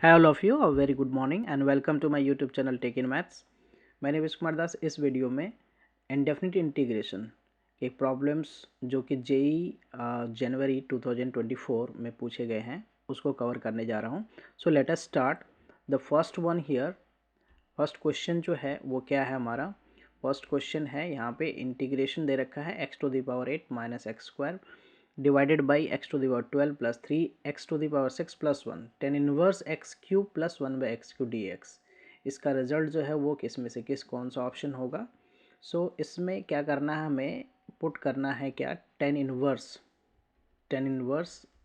Hi all of you, a very good morning and welcome to my YouTube channel Tech in Maths. My name is Kumar Das. इस video में indefinite integration के problems जो कि JEE जनवरी 2024 में पूछे गए हैं उसको कवर करने जा रहा हूँ। So let us start the first one here. First question जो है वो क्या है हमारा? फर्स्ट क्वेश्चन है यहाँ पे इंटीग्रेशन दे रखा है x to the power 8 minus x square divided by x to the power 12 plus 3 x to the power 6 plus 1 tan inverse x cube plus 1 by x cube d x. इसका result जो है वो किस में से कौन सा ऑप्शन होगा? इसमें क्या करना है, हमें पुट करना है क्या, ten inverse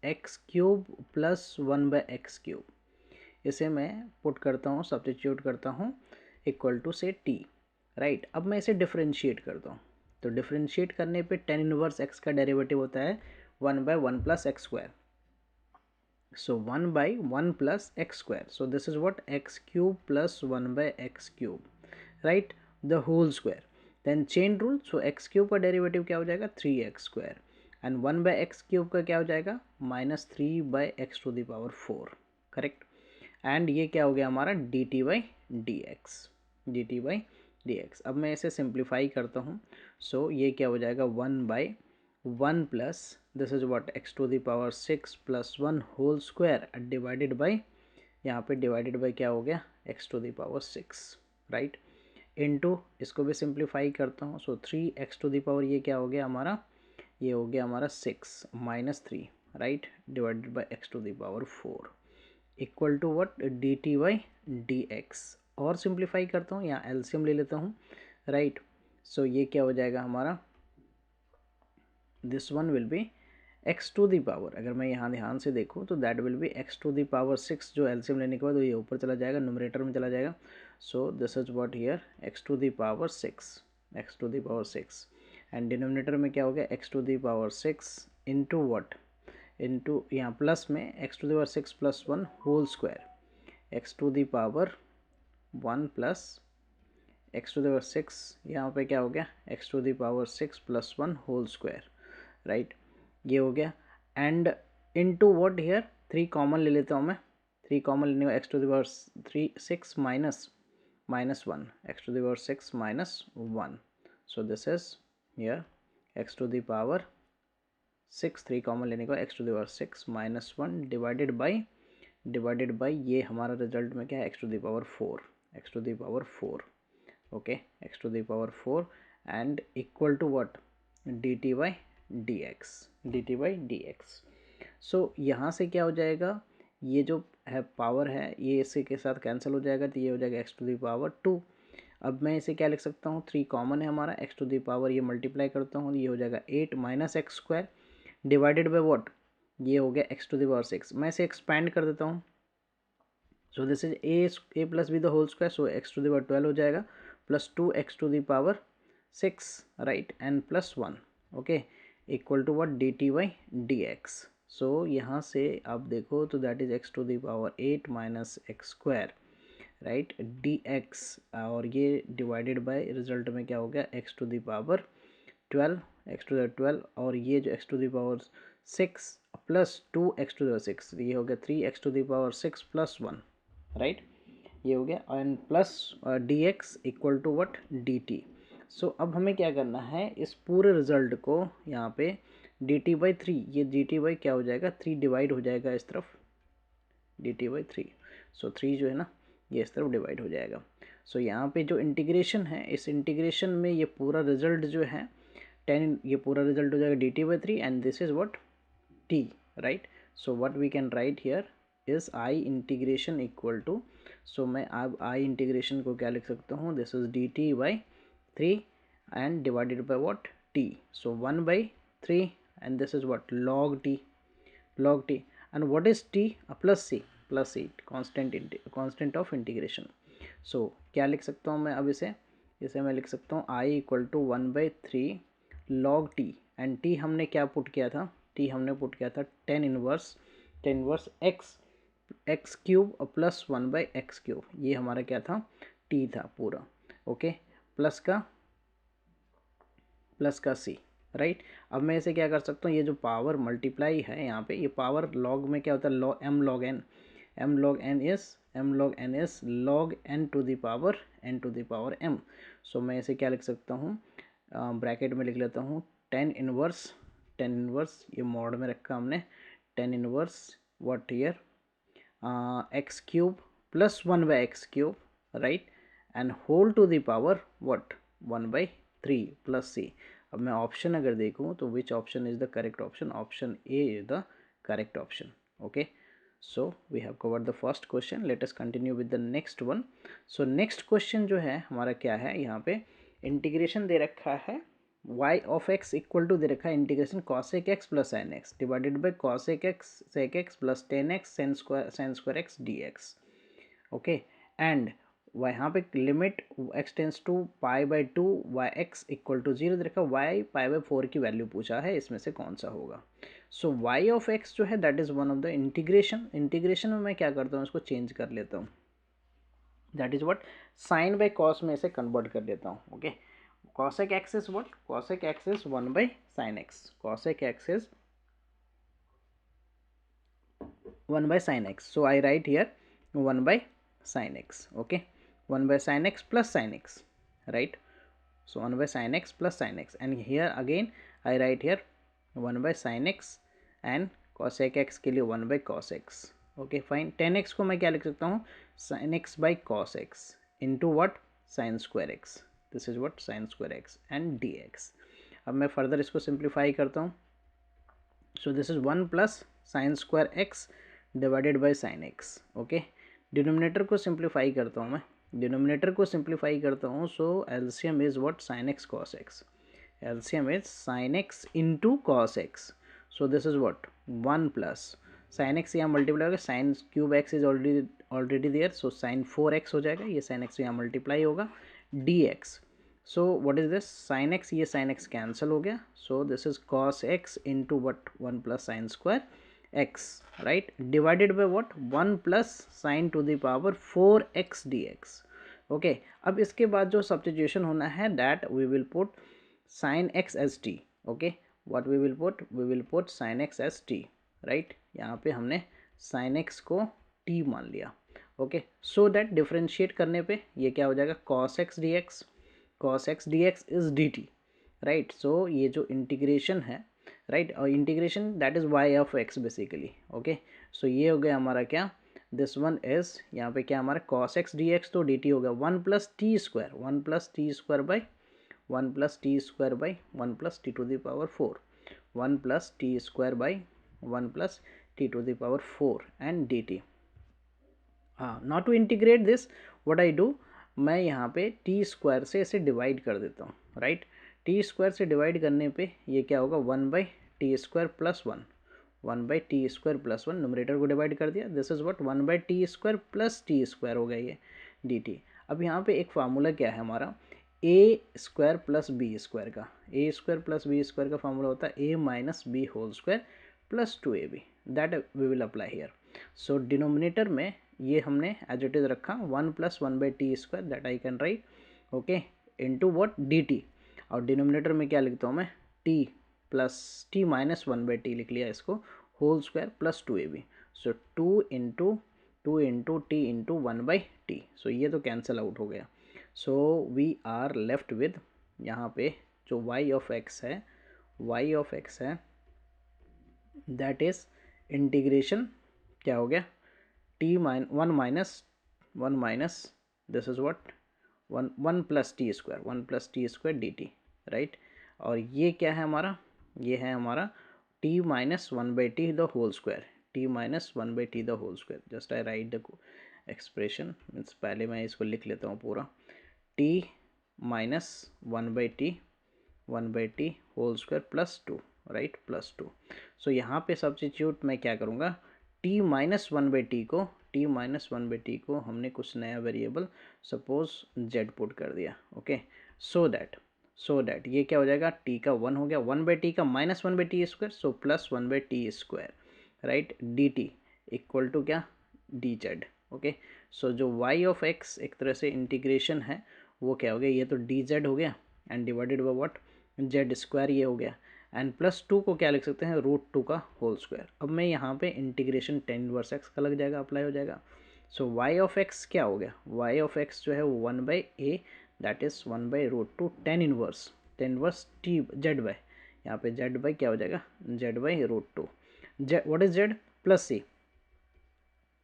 x cube plus 1 by x cube. इसे मैं पुट करता हूँ, सब्स्टिट्यूट करता हूँ इक्वल टू से टी। राइट, अब मैं इसे डिफ्रेंशिएट करता हूँ। तो डिफ्रेंशिएट करने पे टेन इनवर्स एक्स का डेरिवेटिव होता है 1 by 1 plus x square. So 1 by 1 plus x square. So this is what x cube plus 1 by x cube, right? The whole square. Then chain rule. So x cube का derivative क्या हो जाएगा 3x square and 1 by x cube का क्या हो जाएगा minus 3 by x to the power 4, correct. And ये क्या हो गया हमारा dt by dx। अब मैं इसे सिंप्लीफाई करता हूँ। सो ये क्या हो जाएगा 1 by 1 plus this is what x to the power 6 plus 1 whole square divided by, यहाँ पे डिवाइडेड बाई क्या हो गया x to the power 6, right. Into इसको भी सिंप्लीफाई करता हूँ। सो 3x टू द पावर ये क्या हो गया हमारा, ये हो गया हमारा 6 minus 3, right, divided by x to the power 4 equal to what d t by d x. और सिंप्लीफाई करता हूँ, यहाँ एलसीएम ले लेता हूँ, राइट। सो ये क्या हो जाएगा हमारा, this one will be x to the power, अगर मैं यहाँ ध्यान से देखूँ तो that will be x to the power 6, जो एलसीएम लेने के बाद ये ऊपर चला जाएगा, न्यूमरेटर में चला जाएगा। So this is what here x to the power 6 and denominator में क्या हो गया x to the power 6 into what, into यहाँ प्लस में x to the power 6 plus 1 whole square, x to the power 1 plus x to the power 6, यहाँ पे क्या हो गया x to the power 6 plus 1 whole square, right, ये हो गया। And into what here 3 common ले लेता हूँ मैं, 3 कॉमन लेने में x to the power 6 minus 1 x to the power 6 minus 1। So this is here x to the power 6, 3 common लेने का x to the power 6 minus 1 divided by ये हमारा रिजल्ट में क्या है x to the power 4, x to the power 4, okay, x to the power 4 and equal to what d t by d x. So यहाँ से क्या हो जाएगा, ये जो है पावर है ये इससे के साथ कैंसिल हो जाएगा, तो ये हो जाएगा एक्स टू द पावर 2। अब मैं इसे क्या लिख सकता हूँ, 3 कॉमन है हमारा, एक्स टू द पावर ये मल्टीप्लाई करता हूँ, ये हो जाएगा 8 minus x square divided by what, ये हो गया एक्स टू द पावर 6। मैं इसे एक्सपैंड कर देता हूँ। So this is a plus b the whole square, so x to the power 12 हो जाएगा plus 2 x to the power 6, right, and plus 1, okay, equal to what d t by d x. So यहाँ से आप देखो तो that is x to the power 8 minus x square, right, d x, और ये divided by result में क्या हो गया x to the power 12, x to the 12, और ये जो x to the power 6 plus 2 x to the 6, ये हो गया 3 x to the power 6 plus 1, right, ये हो गया, and plus d x equal to what d t. So अब हमें क्या करना है, इस पूरे रिजल्ट को यहाँ पे डी टी बाई 3, ये डी टी बाई क्या हो जाएगा 3 डिवाइड हो जाएगा इस तरफ, डी टी बाई 3। सो 3 जो है ना ये इस तरफ डिवाइड हो जाएगा। सो यहाँ पे जो इंटीग्रेशन है, इस इंटीग्रेशन में ये पूरा रिजल्ट जो है 10, ये पूरा रिजल्ट हो जाएगा d t by 3 and this is what t, right. So what we can write here is I integration equal to, so मैं अब आई इंटीग्रेशन को क्या लिख सकता हूँ, this is d t by 3 and divided by what t. So 1 by 3 and this is what log t and what is t, plus C constant of integration. So क्या लिख सकता हूँ मैं अब इसे मैं लिख सकता हूँ I equal to 1 by 3 log t, and t हमने क्या पुट किया था, t हमने पुट किया था ten inverse x cube plus 1 by x cube, ये हमारा क्या था t था पूरा, ओके, प्लस का c, राइट। अब मैं इसे क्या कर सकता हूँ, ये जो पावर मल्टीप्लाई है यहाँ पे, ये पावर लॉग में क्या होता है, m log m log n is log n to the power m. सो मैं इसे क्या लिख सकता हूँ, ब्रैकेट में लिख लेता हूँ टेन इनवर्स ये मॉड में रखा हमने, tan inverse what here x cube plus 1/x³ right, and whole to the power what 1/3 प्लस c. अब मैं ऑप्शन अगर देखूँ तो which option is the correct option, option a is the correct option. Okay, so we have covered the first question. Let us continue with the next one. So next question जो है हमारा क्या है, यहाँ पे इंटीग्रेशन दे रखा है y of x equal to दे रखा है integration cosec x plus sin x divided by cosec x sec x plus tan x sin square x dx. Okay, and यहाँ पे limit x tends to π/2 y(x) equal to 0 दे रखा, y π/4 की value पूछा है, इसमें से कौन सा होगा. सो y ऑफ x जो है that is one of the integration में मैं क्या करता हूँ, उसको चेंज कर लेता हूँ, that is what sine by cos में इसे कन्वर्ट कर देता हूँ. Okay, cosec x is what, cosec x is 1/sin x, cosec x is 1/sin x. So I write here 1/sin x. Okay, 1/sin x plus sin x, right? So 1/sin x plus sin x, and here again I write here 1/sin x and cosec x के लिए 1/cos x. Okay, fine. tan x को मैं क्या लिख सकता हूँ, sin x by cos x into what sin square x. This is what sin square x and dx. अब मैं फर्दर इसको सिंप्लीफाई करता हूँ. So this is 1 plus sin square x divided by sine x. Okay, denominator को simplify करता हूँ मैं, so LCM is what sine x cos x, LCM is sine x into cos x. So this is what 1 plus sine x यहाँ multiply होगा, sine cube x is already there, so sine 4x हो जाएगा, ये sine x यहाँ multiply होगा d x. So what is this sine x, ये sine x cancel हो गया, सो this is cos x into what 1 plus sine square x, right, divided by what 1 plus sin to the power 4x dx. okay, अब इसके बाद जो substitution होना है that we will put sin x as t. okay, what we will put sin x as t, right. यहाँ पे हमने sin x को t मान लिया. okay, so that डिफ्रेंशिएट करने पे ये क्या हो जाएगा cos x dx is dt, right. so ये जो इंटीग्रेशन है, राइट, और integration that is y of x basically. Okay, so ये हो गया हमारा क्या, दिस वन इज यहाँ पे क्या हमारा cos x dx, तो dt हो गया 1 plus T square by 1 plus T square by 1 plus T to the power 4, 1 plus T square by 1 plus T to the power 4 and dt. हाँ, not to integrate this what I do, मैं यहाँ पे T square से इसे divide कर देता हूँ, right. T square से डिवाइड करने पे ये क्या होगा 1/t² plus 1, 1/t² plus 1, numerator को डिवाइड कर दिया, this is what 1/t² plus t² हो गया ये dt. अब यहाँ पे एक फार्मूला क्या है हमारा a² प्लस b² का, a² प्लस b² का फार्मूला होता है a minus B whole square plus 2ab, that we will apply here. So denominator में ये हमने एज इट इज रखा 1 प्लस 1/t² that I can write, okay, into what dt, और डिनोमिनेटर में क्या लिखता हूँ मैं t plus t minus 1/t लिख लिया इसको, whole square plus 2ab. So 2 into t into 1/t, so ये तो कैंसिल आउट हो गया. So we are left with यहाँ पे जो y ऑफ x है दैट इज इंटीग्रेशन क्या हो गया t one minus this is what 1 plus t² dt, right. और ये क्या है हमारा, ये है हमारा t minus 1/t the whole square, t minus 1/t the whole square. Just I write the expression, means पहले मैं इसको लिख लेता हूँ पूरा, t minus 1/t whole square plus 2, right, plus 2. So यहाँ पे सब्स्टिट्यूट मैं क्या करूँगा, t माइनस 1/t को हमने कुछ नया वेरिएबल सपोज z पुट कर दिया. ओके, सो दैट ये क्या हो जाएगा, t का 1 हो गया, 1/t का minus 1/t², so plus 1/t², right, dt equal to क्या dz. ओके, सो जो y ऑफ x एक तरह से इंटीग्रेशन है वो क्या हो गया, ये तो dz हो गया and divided by what z² ये हो गया. एंड प्लस 2 को क्या लिख सकते हैं, √2 का होल स्क्वायर। अब मैं यहाँ पे इंटीग्रेशन टेन इनवर्स एक्स का लग जाएगा, अप्लाई हो जाएगा। सो वाई ऑफ एक्स क्या हो गया, वाई ऑफ एक्स जो है वो 1/a that is 1/√2 tan inverse T Z by, यहाँ पे जेड बाई क्या हो जाएगा, z/√2। Z what is Z, plus C.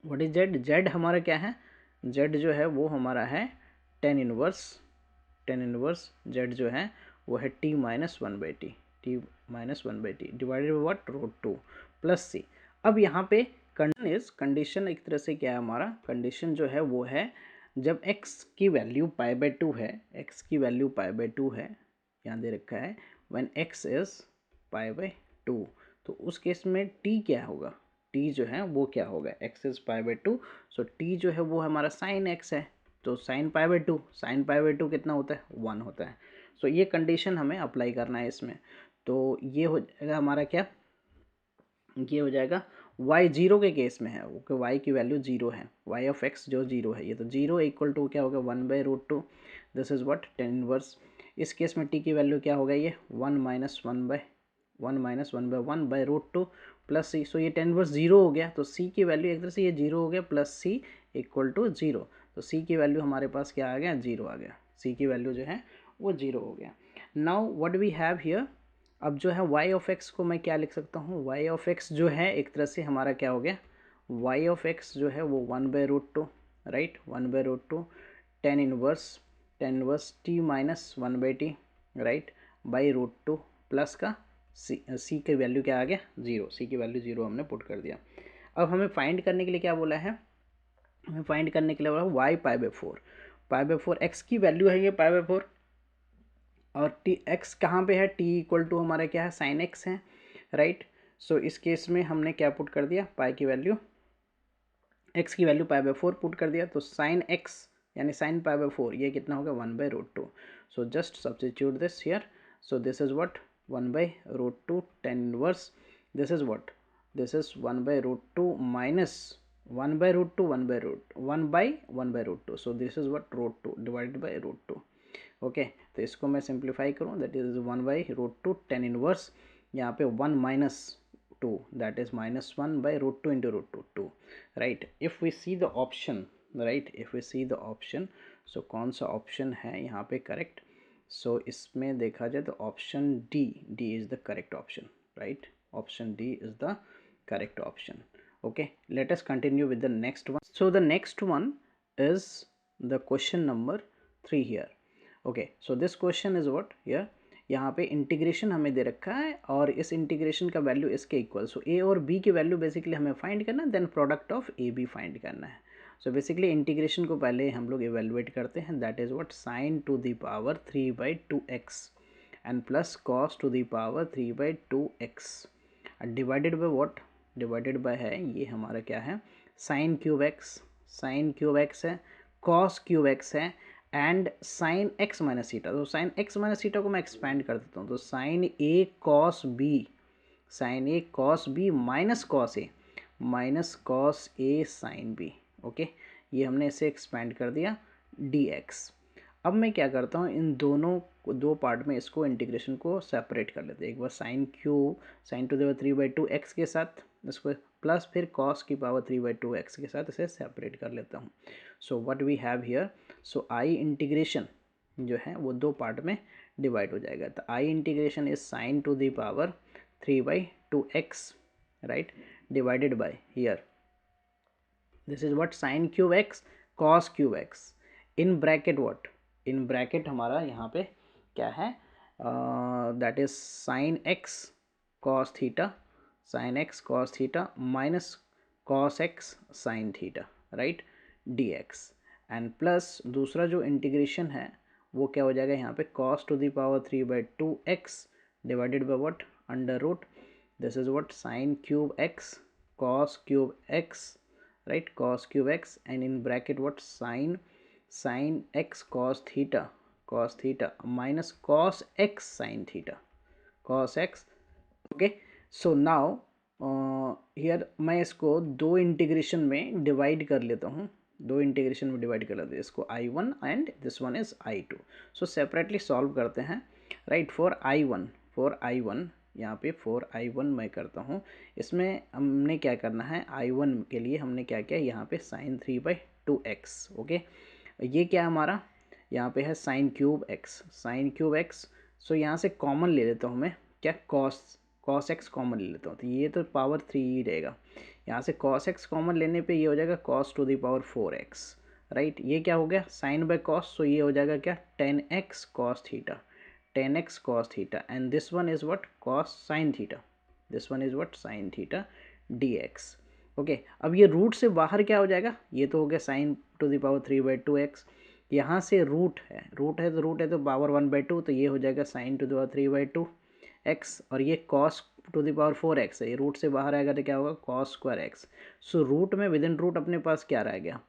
What is Z, Z हमारा क्या है, जेड जो है वो हमारा है टेन इनवर्स जेड जो है वो है t-1/t, t-1/t divided by what, √2 plus C. अब यहाँ पे कंडीशन एक तरह से क्या है, हमारा कंडीशन जो है वो है जब x की वैल्यू π/2 है, x की वैल्यू π/2 है, यहाँ दे रखा है व्हेन x इज π/2, तो उस केस में t क्या होगा, t जो है वो क्या होगा, x इज π/2, सो t जो है वो हमारा साइन x है, तो साइन π/2 कितना होता है, 1 होता है। सो ये कंडीशन हमें अप्लाई करना है इसमें, तो ये हो जाएगा हमारा क्या, ये हो जाएगा y जीरो के केस में है, ओके y की वैल्यू जीरो है, y ऑफ x जो जीरो है, ये तो जीरो इक्वल टू क्या होगा 1/√2, this is what tan inverse. इस केस में t की वैल्यू क्या होगा, ये 1 - 1/1 प्लस सी, सो ये टेन इनवर्स जीरो हो गया, तो c की वैल्यू एक तरह से ये जीरो हो गया, plus c equal to zero, तो c की वैल्यू हमारे पास क्या आ गया, जीरो आ गया, c की वैल्यू जो है वो जीरो हो गया। Now what we have here, अब जो है y ऑफ x को मैं क्या लिख सकता हूँ, y ऑफ x जो है एक तरह से हमारा क्या हो गया, y ऑफ x जो है वो 1/√2, right, 1/√2 tan inverse t-1/t, right, by √2 plus का c की वैल्यू क्या आ गया, जीरो, c की वैल्यू जीरो हमने पुट कर दिया। अब हमें फाइंड करने के लिए क्या बोला है, हमें फाइंड करने के लिए बोला y π/4 x की वैल्यू है ये π/4, और टी एक्स कहाँ पे है, टी इक्वल टू हमारा क्या है, साइन एक्स है, राइट। सो इस केस में हमने क्या पुट कर दिया, पाई की वैल्यू, एक्स की वैल्यू π/4 पुट कर दिया, तो साइन एक्स यानी साइन π/4 ये कितना होगा 1/√2। So just substitute this here, so this is what 1/√2 tan inverse, this is what, this is 1/√2 minus 1/√2, so this is what √2 divided by √2, okay. तो इसको मैं सिंप्लीफाई करूँ, दैट इज 1/√2 टेन इनवर्स, यहाँ पे 1 - 2 that is -1/√2 into √2, right. If we see the option, right, if we see the option, so कौन सा option है यहाँ पे करेक्ट, सो इसमें देखा जाए तो option D is the correct option, right, option D is the correct option, okay. Let us continue with the next one. So the next one is the question number 3 here, okay. So this question is what here, यहाँ पे integration हमें दे रखा है और इस integration का value इसके equal, सो ए और बी की वैल्यू बेसिकली हमें फाइंड करना है, then product of A B find करना है। सो बेसिकली इंटीग्रेशन को पहले हम लोग इवेलुएट करते हैं, that is what sign to the power 3/2x and plus cos to the power 3/2x divided by what, divided by है ये हमारा क्या है, साइन क्यूब एक्स है, कॉस क्यूब एक्स है, and sine x minus theta, तो sine x minus theta को मैं एक्सपेंड कर देता हूँ, तो sign A cos B minus cos A sine B, okay. ये हमने इसे एक्सपेंड कर दिया dx। अब मैं क्या करता हूँ, इन दोनों दो पार्ट में इसको इंटीग्रेशन को सेपरेट कर लेते हैं, एक बार sine to the power 3/2x के साथ इसको, प्लस फिर कॉस की पावर 3/2x के साथ इसे सेपरेट कर लेता हूँ। So what we have here, so I integration जो है वो दो पार्ट में डिवाइड हो जाएगा, तो I integration is sine to the power 3/2x, right, divided by here this is what sine cube x cos cube x, in bracket what, in bracket हमारा यहाँ पे क्या है, that is sine x cos theta minus cos x sine theta, right, dx, and plus दूसरा जो integration है वो क्या हो जाएगा, यहाँ पे cos to the power 3/2x divided by what, under root, this is what sine cube x cos cube X, right, cos cube x, and in bracket what, sin x cos theta minus cos x sin theta, cos x, okay. So now here मैं इसको दो integration में divide कर लेता हूँ, इसको I1 and this one is I2। So separately solve करते हैं, राइट। फॉर I1 यहाँ पे 4i1 मैं करता हूँ। इसमें हमने क्या करना है, i1 के लिए हमने क्या किया, यहाँ पे साइन 3/2x। ओके, ये क्या हमारा यहाँ पे है sine cube x, sine cube x. So यहाँ से कॉमन ले लेता हूँ मैं, क्या कॉस एक्स कॉमन ले लेता हूँ, तो ये तो पावर 3 ही रहेगा। यहाँ से कॉस एक्स कॉमन लेने पे ये हो जाएगा cos to the power 4x, right. ये क्या हो गया, साइन बाय कॉस, सो ये हो जाएगा क्या 10x cos theta, 10x cos theta, and this one is what, cos sin theta, this one is what, sin theta dx। Okay, अब ये रूट से बाहर क्या हो जाएगा, ये तो हो गया sign to the power 3/2x, यहाँ से रूट है तो पावर 1/2, तो ये हो जाएगा sign to the power 3/2x, और ये cos to the power 4x है, ये रूट से बाहर आएगा तो क्या होगा cos square X. So root में विद इन रूट अपने पास क्या रह गया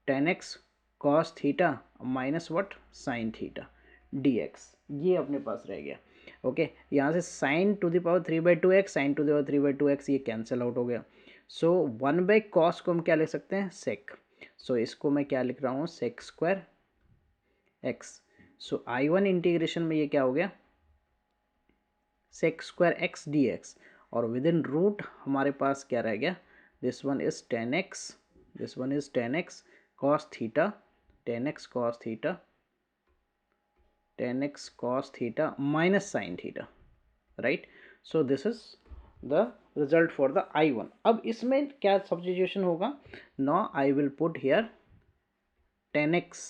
10x cos theta minus what sine theta dx, ये अपने पास रह गया। ओके, यहाँ से sine to the power 3/2x, sine to the power 3/2x ये कैंसिल आउट हो गया। सो 1/cos को हम क्या लिख सकते हैं, सेक। सो इसको मैं क्या लिख रहा हूँ, सेक स्क्वायर एक्स। सो i1 इंटीग्रेशन में ये क्या हो गया सेक स्क्वायर एक्स dx, और विद इन रूट हमारे पास क्या रह गया, this one is 10x, this one is 10x cos theta, 10x cos theta, 10x cos theta minus sin theta, right? So this is the result for the I1। अब इसमें क्या substitution होगा, now I will put here 10x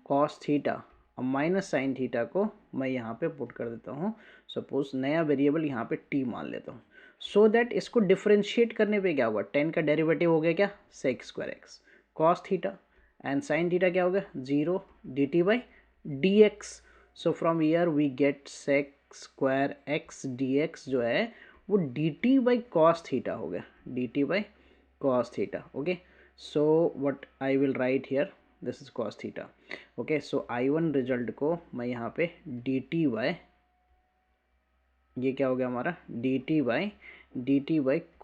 cos theta minus sine theta को मैं यहाँ पे put कर देता हूँ। सपोज नया वेरिएबल यहाँ पे t मान लेता हूँ, सो दैट इसको डिफ्रेंशिएट करने पे क्या होगा, 10 का डेरिवेटिव हो गया क्या sec square X cos theta, and sine theta क्या हो गया 0 dt/dx। So from here we get sec square X dx जो है वो dt/cos थीटा हो गया, dt/cos theta. Okay, so what I will write here, this is cos theta. Okay, so I1 result को मैं यहाँ पे dt/, ये क्या हो गया हमारा dt/,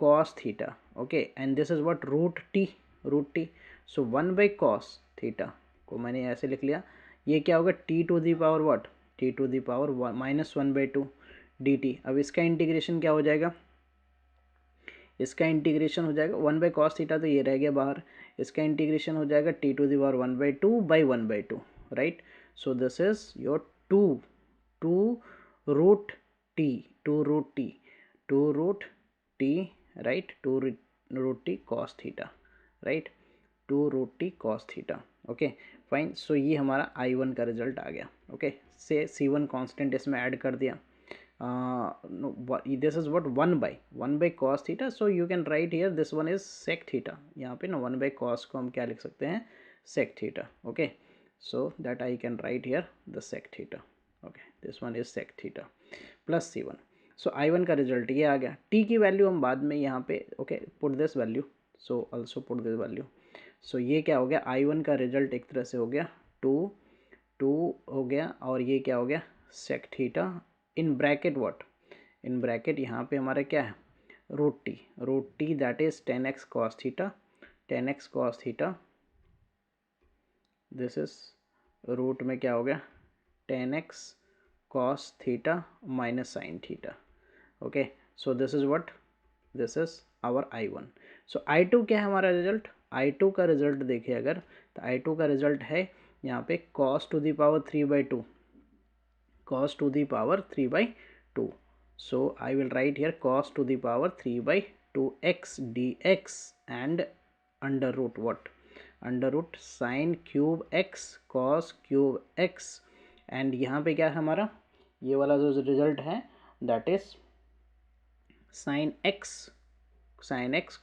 cos theta. Okay, and this is what root T. So 1/cos theta को मैंने ऐसे लिख लिया, ये क्या होगा t to the power what, t to the power -1/2 dt। अब इसका इंटीग्रेशन क्या हो जाएगा, इसका इंटीग्रेशन हो जाएगा 1/cos थीटा, तो ये रह गया बाहर, इसका इंटीग्रेशन हो जाएगा t to the power 1/2 right. So this is your 2 root t right, 2 root t cos theta right, 2 root t cos theta. Okay fine, so ये हमारा I1 का रिजल्ट आ गया। ओके, से C1 कांस्टेंट इसमें ऐड कर दिया, this is what 1/cos theta, so you can write here this one is sec theta। यहाँ पे ना 1/cos को हम क्या लिख सकते हैं sec theta। okay, so that I can write here the sec theta। okay, this one is sec theta plus C1। so I1 का रिजल्ट ये आ गया। t की वैल्यू हम बाद में यहाँ पे okay put this value, so also put this value. So ये क्या हो गया I1 का रिजल्ट एक तरह से हो गया 2 हो गया, और ये क्या हो गया sec theta in bracket what, in bracket यहाँ पे हमारा क्या है root T that is 10x cos theta, 10x cos theta, this is root में क्या हो गया 10x cos theta minus sine theta. Okay, so this is what, this is our I1। सो I2 क्या है हमारा रिजल्ट, I2 का result देखिए अगर, तो I2 का रिजल्ट है यहाँ पे cos to the power 3/2, cos to the power 3/2। so I will write here cos to the power 3/2x dx and under root what, under root sin cube x cos cube x, and यहाँ पे क्या है हमारा ये वाला जो result है that is sin x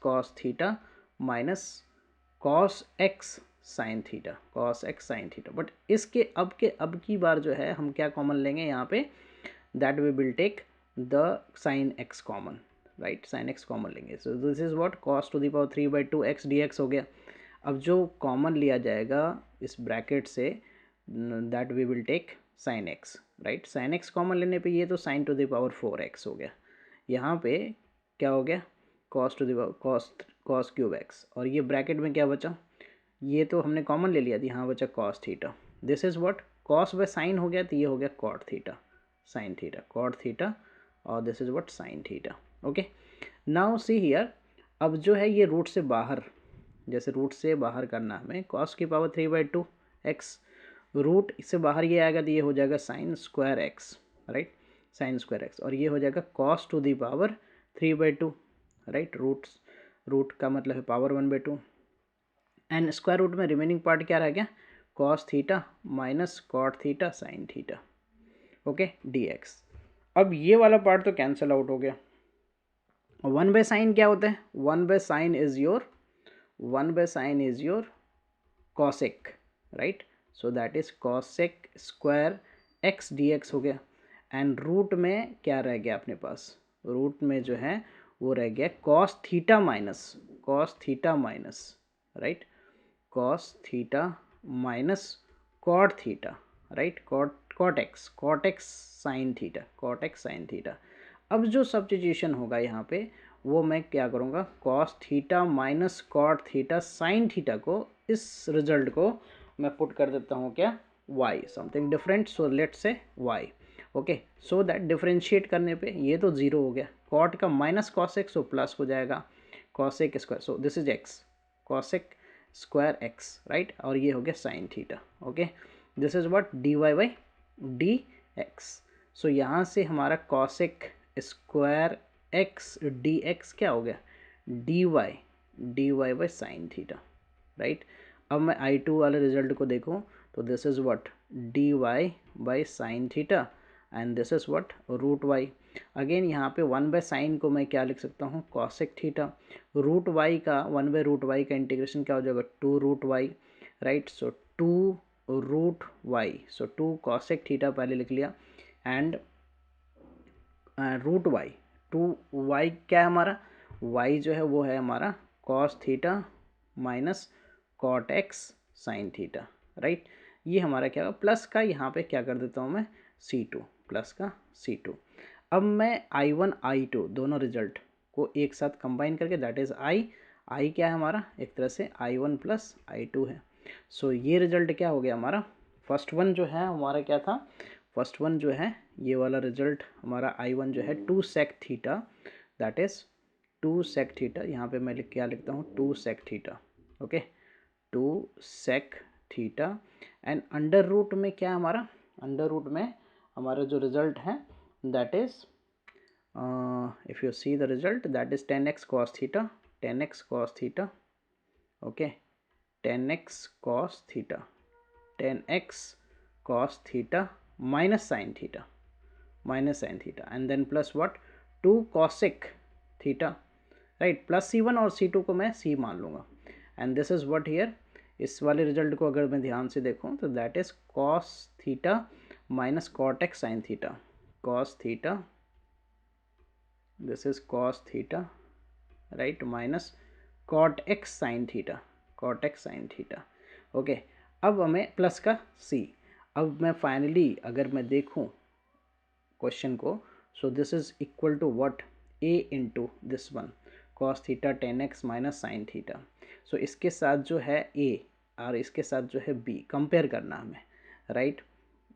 cos theta minus cos x sine theta, cos x sine theta. But इसके अब की बार जो है हम क्या कॉमन लेंगे यहाँ पे, that we will take the sine x common right, sine x common लेंगे। So this is what cos to the power 3/2x dx हो गया। अब जो कॉमन लिया जाएगा इस ब्रैकेट से that we will take sine x right, sine x common लेने पे ये तो sign to the power 4x हो गया, यहाँ पे क्या हो गया cos to the power cos cube x, और ये ब्रैकेट में क्या बचा, ये तो हमने कॉमन ले लिया थी, यहाँ बचा cos theta, this is what cos by sine हो गया, तो ये हो गया cot theta sine theta, cot theta और this is what sine theta. Okay, now see here, अब जो है ये रूट से बाहर, जैसे रूट से बाहर करना हमें कॉस की पावर 3/2 एक्स, रूट से बाहर ये आएगा तो ये हो जाएगा sine square x, right, sine square X, और ये हो जाएगा cos to the power 3/2, right, root का मतलब है पावर 1/2, एंड स्क्वायर रूट में रिमेनिंग पार्ट क्या रह गया, cos theta minus cot theta sine theta. Okay, D X. अब ये वाला पार्ट तो कैंसिल आउट हो गया. 1/sin क्या होता है, 1/sin is your cosec, right, so that is cosec square x d x हो गया. एंड रूट में क्या रह गया अपने पास, रूट में जो है वो रह गया cos theta minus, right, cos theta minus cot theta, right, cot X sine theta. अब जो सब्स्टिट्यूशन होगा यहाँ पे वो मैं क्या करूँगा, cos theta minus cot theta sine theta को, इस रिजल्ट को मैं पुट कर देता हूँ क्या, y, something different, so let's say y. Okay, so that differentiate करने पे ये तो जीरो हो गया, कॉट का माइनस कॉसेक सो प्लस हो जाएगा cosec square, so this is x cosec square x, right, और ये हो गया sine theta. Okay, this is what dy by d x. So यहाँ से हमारा cosec square x d x क्या हो गया, dy by sine theta, right. अब मैं I2 वाले रिजल्ट को देखूँ तो this is what dy by sine theta and this is what root y. Again यहाँ पे 1/sin को मैं क्या लिख सकता हूँ, कॉसेक थीटा. रूट वाई का 1/√y का इंटीग्रेशन क्या हो जाएगा, 2√y, राइट, सो 2√y, सो 2 कॉसेक थीटा पहले लिख लिया, एंड रूट वाई, 2y क्या है हमारा, y जो है वो है हमारा cos theta minus cot X sine theta, right. ये हमारा क्या होगा, प्लस का यहाँ पे क्या कर देता हूँ मैं C2, प्लस का C2. अब मैं I1 I2 दोनों रिजल्ट को एक साथ कंबाइन करके, दैट इज I क्या है हमारा, एक तरह से I1 प्लस I2 है. सो ये रिजल्ट क्या हो गया हमारा, फर्स्ट वन जो है हमारा क्या था, फर्स्ट वन जो है ये वाला रिजल्ट हमारा I1 जो है 2 sec theta, that is 2 sec theta. यहाँ पे मैं क्या लिखता हूँ, 2 sec theta. Okay, 2 sec theta, and under root में क्या हमारा, अंडर रूट में हमारा जो रिजल्ट है that is, if you see the result that is 10x cos theta, 10x cos theta. Okay, 10x cos theta, 10x cos theta minus sine theta, and then plus what 2 cosec theta, right, plus C1 और C2 को मैं C मान लूँगा, and this is what here. इस वाले result को अगर मैं ध्यान से देखूं तो that is cos theta minus cot X sine theta, cos theta, this is cos theta, right, minus cot X sine theta, okay. अब हमें प्लस का C. अब मैं फाइनली अगर मैं देखूं क्वेश्चन को, so this is equal to what, A into this one cos theta 10x minus sine theta. So इसके साथ जो है A और इसके साथ जो है B कंपेयर करना हमें, right.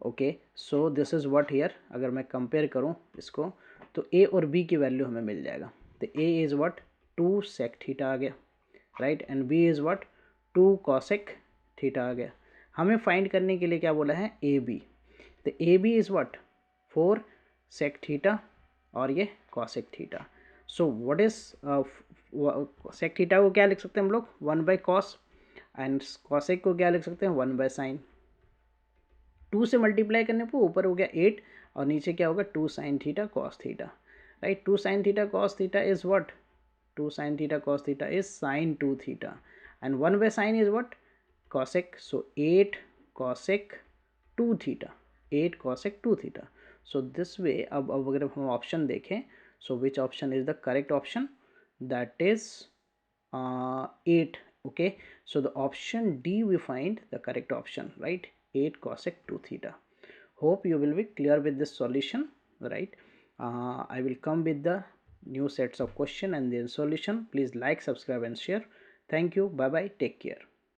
Okay, so this is what here, अगर मैं कंपेयर करूं इसको तो A और B की वैल्यू हमें मिल जाएगा. तो A is what 2 sec theta आ गया, right, and B is what 2 cosec theta आ गया. हमें फाइंड करने के लिए क्या बोला है, AB. तो AB is what 4 sec theta और ये cosec theta. So what is sec theta को क्या लिख सकते हैं हम लोग, 1/cos, एंड cosec को क्या लिख सकते हैं, 1/sin. 2 से मल्टीप्लाई करने पर ऊपर हो गया 8 और नीचे क्या होगा 2 sin theta cos theta, right. 2 sin theta cos theta is what, 2 sin theta cos theta is sin 2 theta, and 1/sin is what cosec. So 8 cosec 2 theta, 8 cosec 2 theta. So this way. अब अगर हम option देखें, so which option is the correct option, that is 8. Okay, so the option D we find the correct option, right, 8 cosec 2 theta. Hope you will be clear with this solution, right. I will come with the new sets of question and their solution. Please like, subscribe and share. Thank you. Bye bye, take care.